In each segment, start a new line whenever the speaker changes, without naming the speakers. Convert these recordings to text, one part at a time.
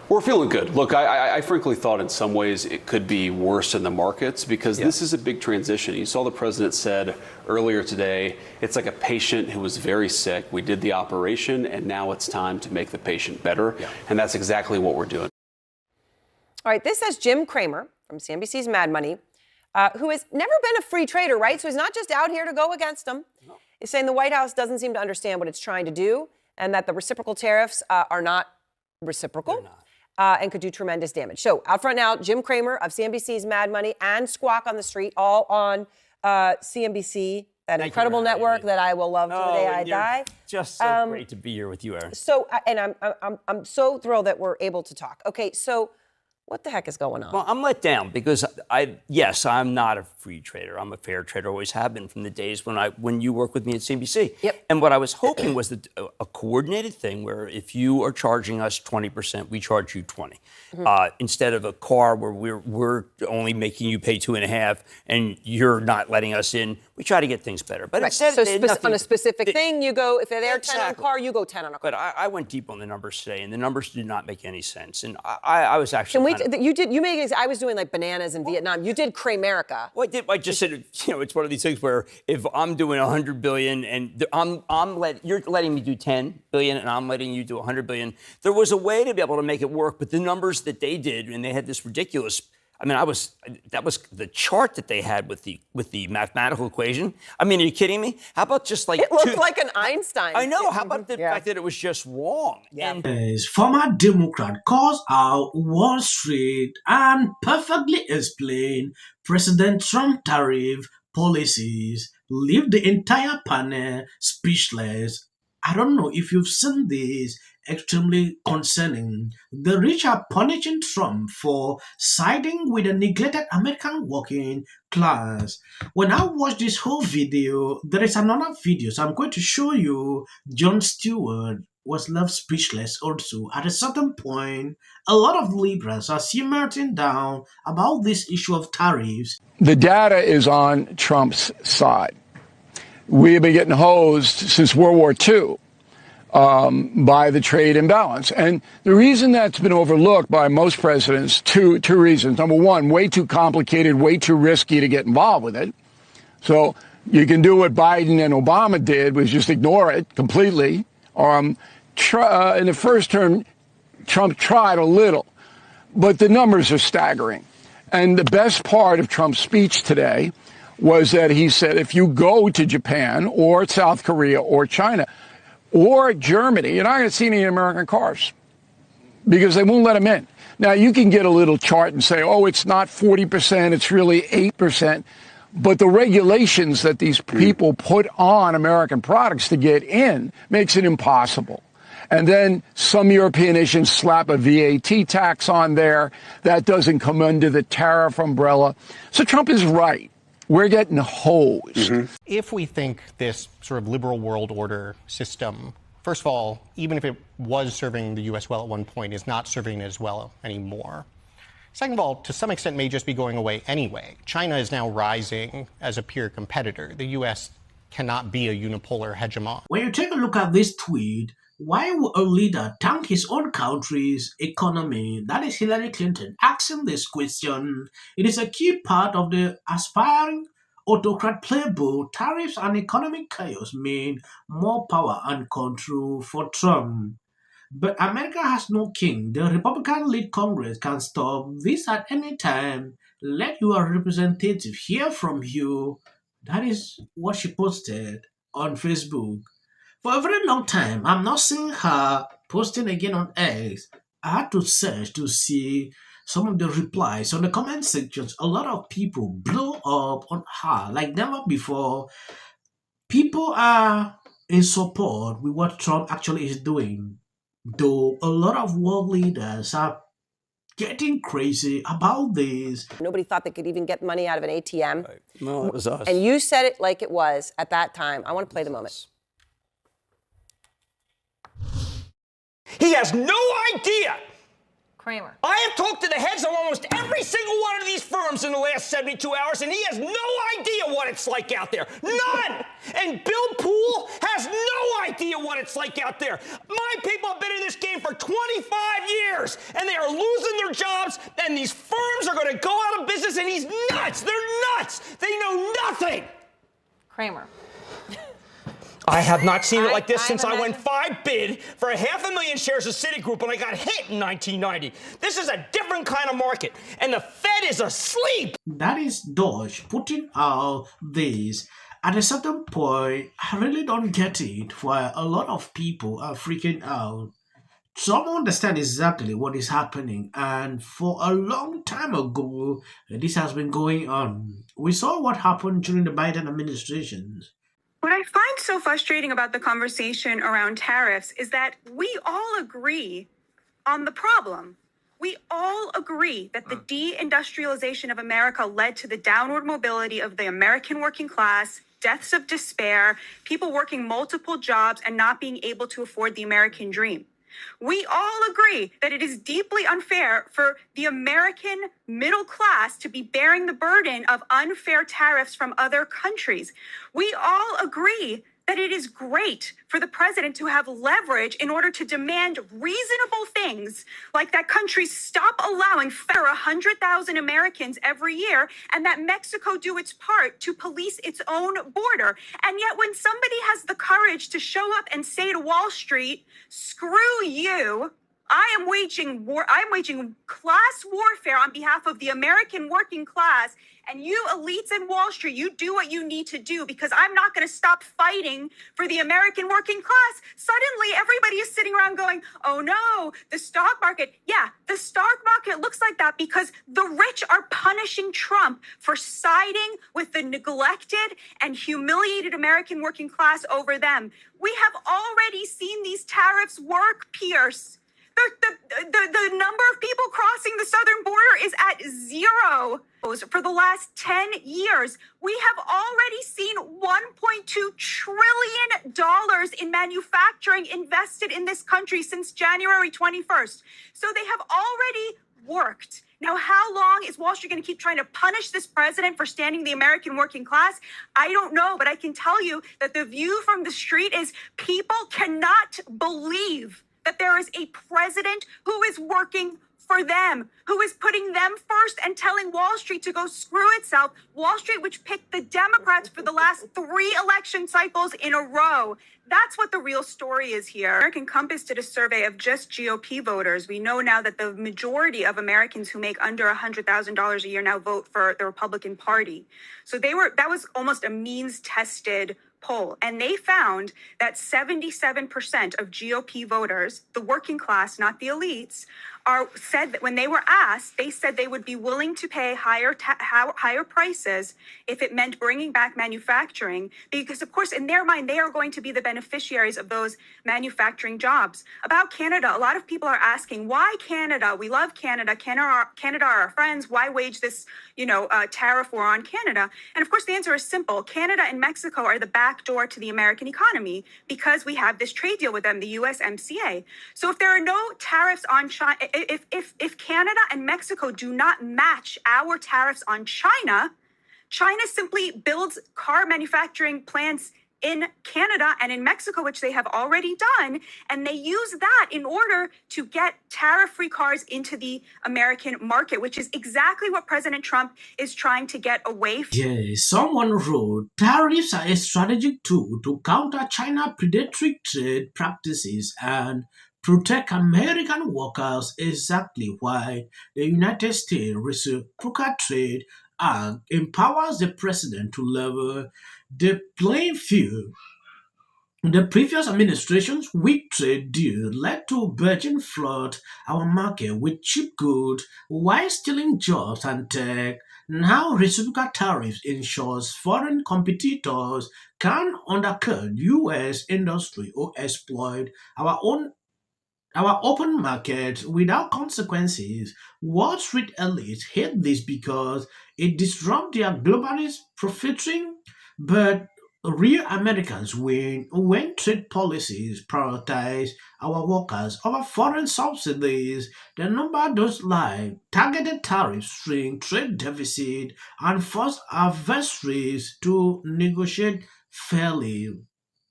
We're feeling good. Look, I frankly thought in some ways it could be worse in the markets because this is a big transition. You saw the president said earlier today, it's like a patient who was very sick. We did the operation, and now it's time to make the patient better. And that's exactly what we're doing.
All right, this says Jim Cramer from CNBC's Mad Money, who has never been a free trader, right? So he's not just out here to go against them. No. He's saying the White House doesn't seem to understand what it's trying to do and that the reciprocal tariffs are not reciprocal. And could do tremendous damage. So out front now, Jim Cramer of CNBC's Mad Money and Squawk on the Street, all on CNBC, that incredible network that I will love to the day I die.
Just so great to be here with you, Erin.
So, and I'm so thrilled that we're able to talk. Okay, so what the heck is going on?
Well, I'm let down because I'm not a free trader. I'm a fair trader, always have been from the days when you worked with me at CNBC.
Yep.
And what I was hoping was that a coordinated thing where if you are charging us 20%, we charge you 20. Instead of a car where we're only making you pay 2.5 and you're not letting us in, we try to get things better. But instead,
so on a specific thing, you go, if they're 10 on a car, you go 10 on a car.
But I went deep on the numbers today, and the numbers did not make any sense. And I was actually
I was doing like bananas in Vietnam. You did Cramerica.
Well, I just said, it's one of these things where if I'm doing 100 billion and you're letting me do 10 billion and I'm letting you do 100 billion, there was a way to be able to make it work. But the numbers that they did, and they had this ridiculous. I mean, that was the chart that they had with the mathematical equation. I mean, are you kidding me? How about just like
it looked like an Einstein.
I know. How about the fact that it was just wrong?
Yeah. Former Democrat calls out Wall Street and perfectly explain President Trump tariff policies, leave the entire panel speechless. I don't know if you've seen this. Extremely concerning. The rich are punishing Trump for siding with the neglected American working class. When I watch this whole video, there is another video. So I'm going to show you Jon Stewart was left speechless also. At a certain point, a lot of liberals are simmering down about this issue of tariffs.
The data is on Trump's side. We have been getting hosed since World War II. By the trade imbalance. And the reason that's been overlooked by most presidents, two reasons. Number one, way too complicated, way too risky to get involved with it. So you can do what Biden and Obama did, was just ignore it completely. In the first term, Trump tried a little, but the numbers are staggering. And the best part of Trump's speech today was that he said, if you go to Japan or South Korea or China, or Germany, you're not going to see any American cars because they won't let them in. Now, you can get a little chart and say, oh, it's not 40%, it's really 8%. But the regulations that these people put on American products to get in makes it impossible. And then some European nations slap a VAT tax on there. That doesn't come under the tariff umbrella. So Trump is right. We're getting hosed.
If we think this sort of liberal world order system, first of all, even if it was serving the U.S. well at one point, is not serving it as well anymore. Second of all, to some extent, may just be going away anyway. China is now rising as a peer competitor. The U.S. cannot be a unipolar hegemon.
When you take a look at this tweet, why would a leader tank his own country's economy? That is Hillary Clinton asking this question. It is a key part of the aspiring autocrat playbook. Tariffs and economic chaos mean more power and control for Trump. But America has no king. The Republican-led Congress can stop this at any time. Let your representative hear from you. That is what she posted on Facebook. For a very long time, I'm not seeing her posting again on X. I had to search to see some of the replies on the comment sections. A lot of people blew up on her like never before. People are in support with what Trump actually is doing, though a lot of world leaders are getting crazy about this.
Nobody thought they could even get money out of an ATM.
Right. No, it was us.
And you said it like it was at that time. I want to play the moment.
He has no idea Cramer.
I have talked to the heads of almost every single one of these firms in the last 72 hours, and he has no idea what it's like out there. None! And Bill Poole has no idea what it's like out there. My people have been in this game for 25 years, and they are losing their jobs, and these firms are going to go out of business, and he's nuts. They're nuts. They know nothing.
Cramer.
I have not seen it like this
I
since I went
imagine-
5 bid for 500,000 shares of Citigroup when I got hit in 1990. This is a different kind of market, and the Fed is asleep.
That is Dodge putting out this. At a certain point, I really don't get it why a lot of people are freaking out. Some understand exactly what is happening, and for a long time ago, this has been going on. We saw what happened during the Biden administration.
What I find so frustrating about the conversation around tariffs is that we all agree on the problem. We all agree that the deindustrialization of America led to the downward mobility of the American working class, deaths of despair, people working multiple jobs and not being able to afford the American dream. We all agree that it is deeply unfair for the American middle class to be bearing the burden of unfair tariffs from other countries. We all agree that it is great for the president to have leverage in order to demand reasonable things, like that countries stop allowing for 100,000 Americans every year, and that Mexico do its part to police its own border. And yet when somebody has the courage to show up and say to Wall Street, screw you, I am waging war. I'm waging class warfare on behalf of the American working class. And you elites in Wall Street, you do what you need to do because I'm not going to stop fighting for the American working class. Suddenly, everybody is sitting around going, oh no, the stock market. Yeah, the stock market looks like that because the rich are punishing Trump for siding with the neglected and humiliated American working class over them. We have already seen these tariffs work, Pierce. The number of people crossing the southern border is at 0 for the last 10 years. We have already seen $1.2 trillion in manufacturing invested in this country since January 21st. So they have already worked. Now, how long is Wall Street going to keep trying to punish this president for standing the American working class? I don't know, but I can tell you that the view from the street is people cannot believe that there is a president who is working for them, who is putting them first and telling Wall Street to go screw itself. Wall Street, which picked the Democrats for the last 3 election cycles in a row. That's what the real story is here. American Compass did a survey of just GOP voters. We know now that the majority of Americans who make under $100,000 a year now vote for the Republican Party. So that was almost a means-tested poll, and they found that 77% of GOP voters, the working class, not the elites, said that when they were asked, they said they would be willing to pay higher prices if it meant bringing back manufacturing, because of course in their mind they are going to be the beneficiaries of those manufacturing jobs. About Canada, a lot of people are asking, why Canada? We love Canada. Canada are our friends. Why wage this, tariff war on Canada? And of course the answer is simple. Canada and Mexico are the back door to the American economy because we have this trade deal with them, the USMCA. So if there are no tariffs on China, if Canada and Mexico do not match our tariffs on China, China simply builds car manufacturing plants in Canada and in Mexico, which they have already done, and they use that in order to get tariff-free cars into the American market, which is exactly what President Trump is trying to get away from.
Yes, someone wrote, tariffs are a strategic tool to counter China's predatory trade practices and protect American workers. Exactly why the United States Reciprocal Trade Act empowers the president to level the playing field. The previous administration's weak trade deal led to Beijing flood our market with cheap goods while stealing jobs and tech. Now reciprocal tariffs ensures foreign competitors can undercut U.S. industry or exploit our open market without consequences. Wall Street elites hate this because it disrupts their globalist profiteering. But Real Americans win when trade policies prioritize our workers over foreign subsidies. The number does lie. Targeted tariffs shrink trade deficit and force adversaries to negotiate fairly.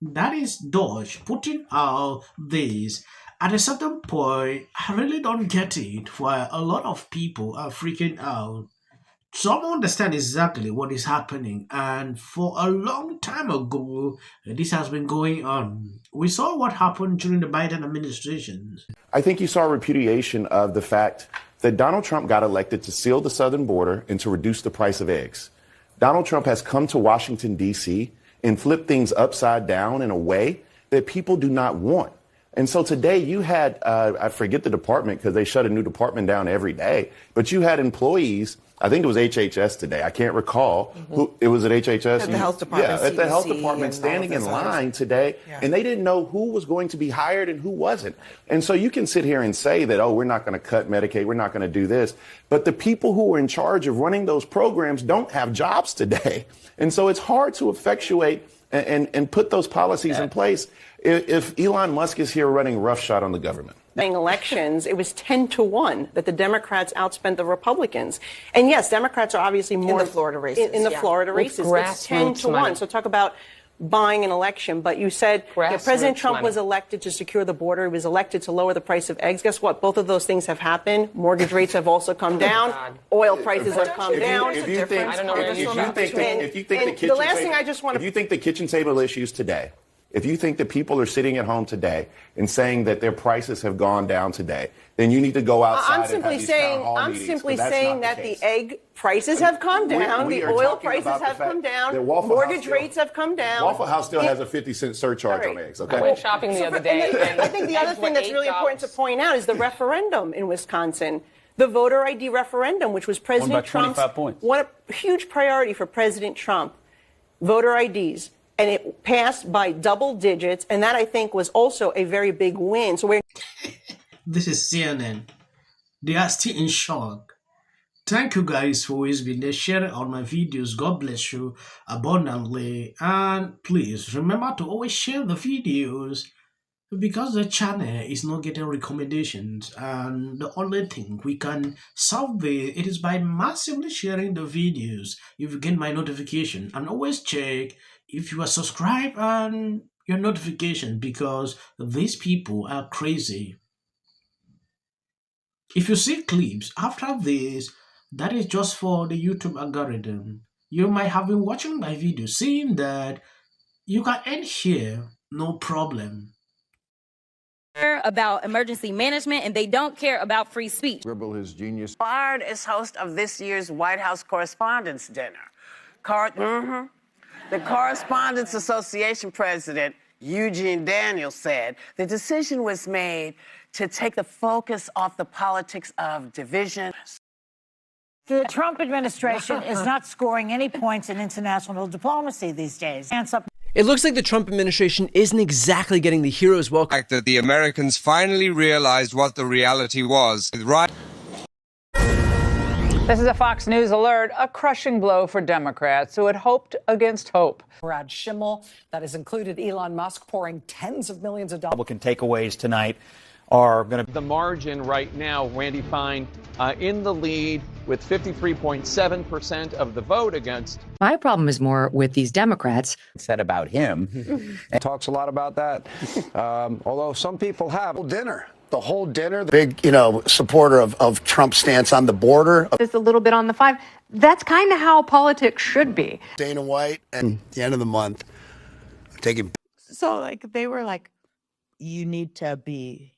That is Dodge putting out this. At a certain point, I really don't get it why a lot of people are freaking out. Some understand exactly what is happening, and for a long time ago, this has been going on. We saw what happened during the Biden administration.
I think you saw a repudiation of the fact that Donald Trump got elected to seal the southern border and to reduce the price of eggs. Donald Trump has come to Washington, D.C. and flipped things upside down in a way that people do not want. And so today you had, I forget the department because they shut a new department down every day, but you had employees. I think it was HHS today. I can't recall who it was at HHS.
At the health department,
yeah, at the health
CDC
department, standing in line today,
Yeah.
and they didn't know who was going to be hired and who wasn't. And so you can sit here and say that, oh, we're not going to cut Medicaid, we're not going to do this, but the people who are in charge of running those programs don't have jobs today, and so it's hard to effectuate and put those policies in place if Elon Musk is here running roughshod on the government.
Elections, it was 10-1 that the Democrats outspent the Republicans. And yes, Democrats are obviously more
in the Florida races.
In the Florida races, it's 10-1.
Money.
So talk about buying an election. But you said President Trump was elected to secure the border. He was elected to lower the price of eggs. Guess what? Both of those things have happened. Mortgage rates have also come down. Oil prices have come down.
If you think the kitchen table issues today, if you think that people are sitting at home today and saying that their prices have gone down today, then you need to go outside and have these town hall meetings,
I'm simply
'cause that's
saying
not
that
the
the
case.
egg prices have come down,
We
the
are
oil
talking
prices
about the
have
fact
come down,
that Waffle House
mortgage
still-
rates have come down.
Waffle House still has a 50-cent surcharge on eggs, okay?
I went shopping the other day.
I think the other thing that's really important to point out is the referendum in Wisconsin. The voter ID referendum, which was President Trump's
25 points.
one huge priority for President Trump, voter IDs. And it passed by double digits, and that, I think, was also a very big win. So we're
This is CNN. They are still in shock. Thank you guys for always being there, sharing all my videos. God bless you abundantly. And please remember to always share the videos because the channel is not getting recommendations. And the only thing we can solve it is by massively sharing the videos. If you get my notification, and always check if you are subscribed and your notification, because these people are crazy. If you see clips after this, that is just for the YouTube algorithm. You might have been watching my video, seeing that you can end here, no problem.
About emergency management, and they don't care about free speech.
Gribble his genius.
Fired as host of this year's White House Correspondents' Dinner. The Correspondents Association president, Eugene Daniels, said the decision was made to take the focus off the politics of division.
The Trump administration is not scoring any points in international diplomacy these days. Hands up.
It looks like the Trump administration isn't exactly getting the hero's welcome.
The fact that the Americans finally realized what the reality was.
This is a Fox News alert, a crushing blow for Democrats who had hoped against hope.
Brad Schimmel, that has included Elon Musk pouring tens of millions of dollars.
Republican takeaways tonight are going to...
The margin right now, Randy Fine in the lead with 53.7% of the vote against.
My problem is more with these Democrats.
Said about him. And talks a lot about that. Although some people have.
Dinner. The whole dinner. The big, supporter of Trump's stance on the border.
Just a little bit on the 5. That's kind of how politics should be.
Dana White, and at the end of the month, taking.
So, they were like, you need to be